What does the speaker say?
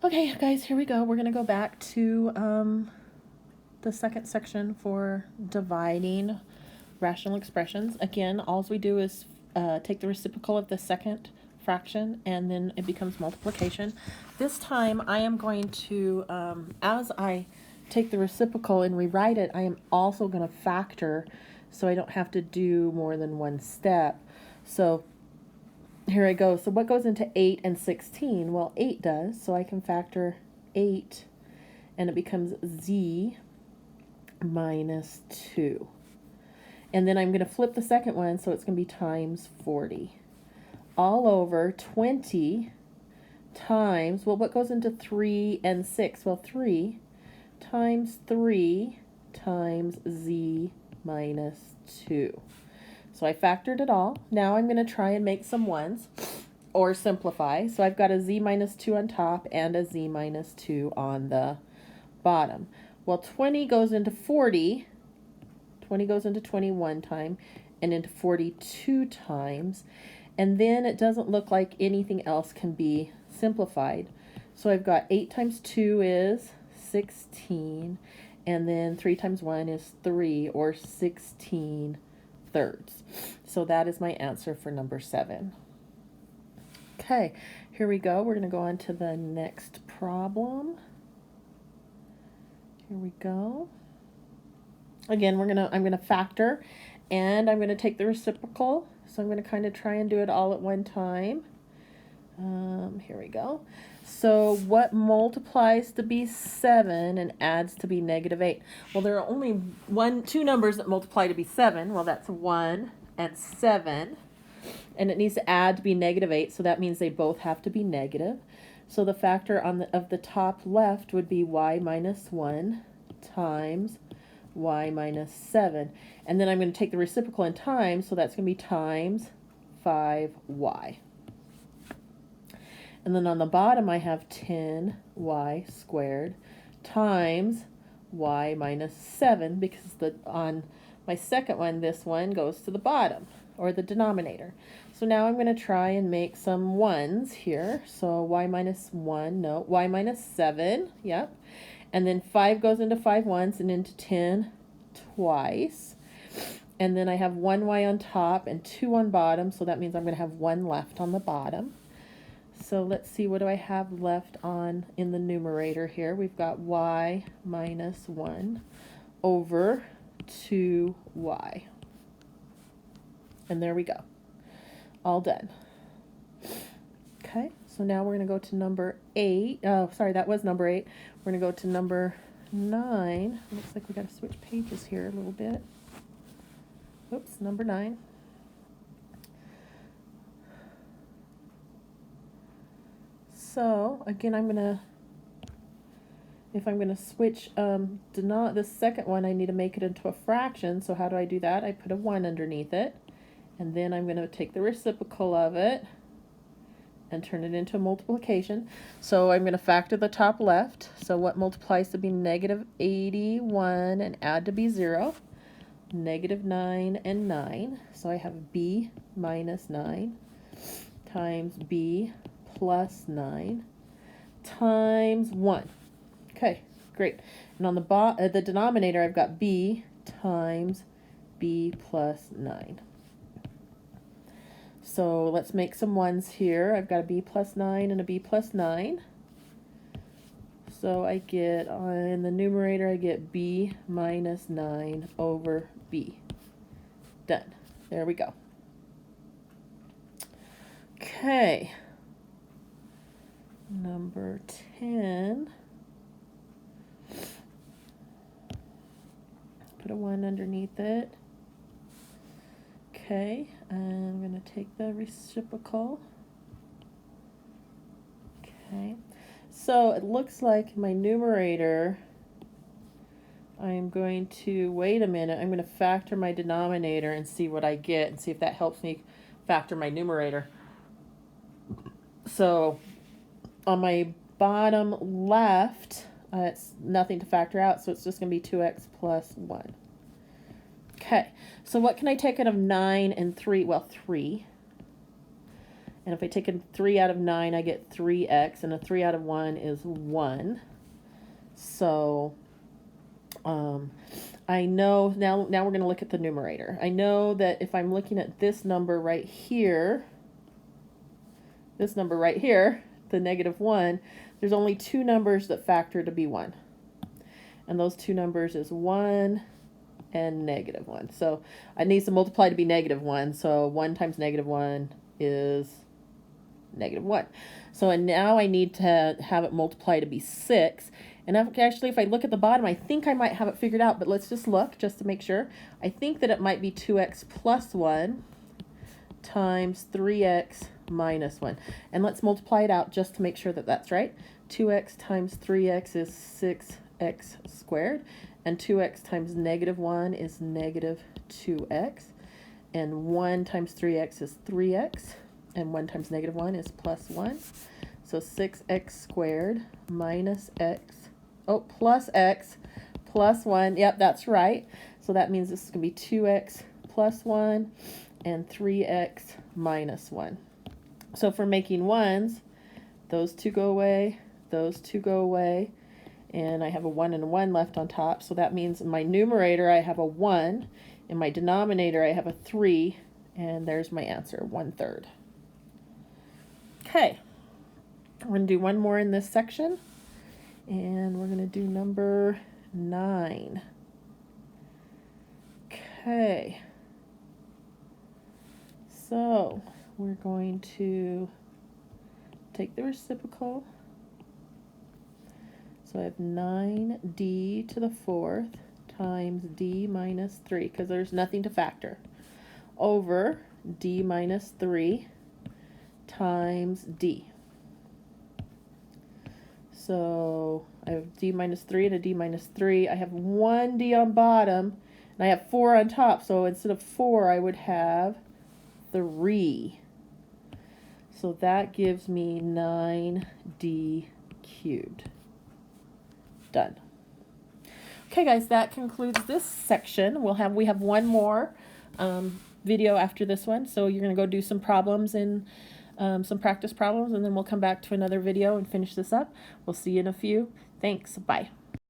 Okay, guys, here we go. We're going to go back to the second section for dividing rational expressions. Again, all we do is take the reciprocal of the second fraction, and then it becomes multiplication. This time, I am going to, as I take the reciprocal and rewrite it, I am also going to factor, so I don't have to do more than one step. So here I go. So what goes into 8 and 16? Well, 8 does, so I can factor 8, and it becomes z minus 2. And then I'm going to flip the second one, so it's going to be times 40. All over 20 times, well, what goes into 3 and 6? Well, 3 times 3 times z minus 2. So I factored it all. Now I'm going to try and make some ones or simplify. So I've got a z minus 2 on top and a z minus 2 on the bottom. Well, 20 goes into 40. 20 goes into 21 time and into 42 times. And then it doesn't look like anything else can be simplified. So I've got 8 times 2 is 16. And then 3 times 1 is 3, or 16 thirds. So that is my answer for number 7. Okay, here we go. We're going to go on to the next problem. Here we go. Again, I'm going to factor, and I'm going to take the reciprocal. So I'm going to kind of try and do it all at one time. Here we go. So what multiplies to be 7 and adds to be negative 8? Well, there are only two numbers that multiply to be 7. Well, that's 1 and 7. And it needs to add to be negative 8, so that means they both have to be negative. So the factor of the top left would be y minus 1 times y minus 7. And then I'm going to take the reciprocal in times, so that's going to be times 5y. And then on the bottom, I have 10y squared times y minus 7, because on my second one, this one goes to the bottom, or the denominator. So now I'm going to try and make some ones here. So y minus 1, no, y minus 7, yep. And then 5 goes into 5 once and into 10 twice. And then I have 1y on top and 2 on bottom, so that means I'm going to have 1 left on the bottom. So let's see, what do I have left on in the numerator here? We've got y minus 1 over 2y. And there we go. All done. Okay, so now we're going to go to number 8. Oh, sorry, that was number 8. We're going to go to number 9. Looks like we got to switch pages here a little bit. Oops, number 9. So again, if I'm gonna switch the second one, I need to make it into a fraction. So how do I do that? I put a 1 underneath it, and then I'm gonna take the reciprocal of it and turn it into a multiplication. So I'm gonna factor the top left. So what multiplies to be negative 81 and add to be 0? Negative 9 and 9. So I have b minus 9 times b plus 9 times 1. Okay, great. And on the denominator, I've got b times b plus 9. So let's make some ones here. I've got a b plus 9 and a b plus 9. So I get, in the numerator, I get b minus 9 over b. Done. There we go. Okay. Number 10. Put a 1 underneath it. Okay, I'm going to take the reciprocal. Okay, so it looks like my numerator, I'm going to, wait a minute, I'm going to factor my denominator and see what I get and see if that helps me factor my numerator. So on my bottom left, it's nothing to factor out, so it's just going to be 2x plus 1. Okay, so what can I take out of 9 and 3? Well, 3. And if I take a 3 out of 9, I get 3x, and a 3 out of 1 is 1. So I know, now we're going to look at the numerator. I know that if I'm looking at this number right here, the -1, there's only two numbers that factor to be 1. And those two numbers is 1 and -1. So I need to multiply to be -1. So 1 times -1 is -1. So and now I need to have it multiply to be 6. And actually, if I look at the bottom, I think I might have it figured out, but let's just look just to make sure. I think that it might be 2x plus 1 times 3x minus 1. And let's multiply it out just to make sure that that's right. 2x times 3x is 6x squared, and 2x times -1 is -2x, and 1 times 3x is 3x, and 1 times -1 is plus 1. So 6x squared minus x, plus x plus 1. Yep, that's right. So that means this is going to be 2x plus 1 and 3x minus 1. So for making ones, those two go away, those two go away, and I have a 1 and a 1 left on top. So that means in my numerator I have a 1, in my denominator I have a 3, and there's my answer, 1/3. Okay, we're going to do one more in this section, and we're going to do number 9. Okay, so we're going to take the reciprocal. So I have 9d to the 4th times d minus 3, because there's nothing to factor, over d minus 3 times d. So I have d minus 3 and a d minus 3. I have 1d on bottom, and I have 4 on top. So instead of 4, I would have 3. So that gives me 9d cubed. Done. Okay, guys, that concludes this section. We have one more video after this one. So you're going to go do some problems and some practice problems, and then we'll come back to another video and finish this up. We'll see you in a few. Thanks. Bye.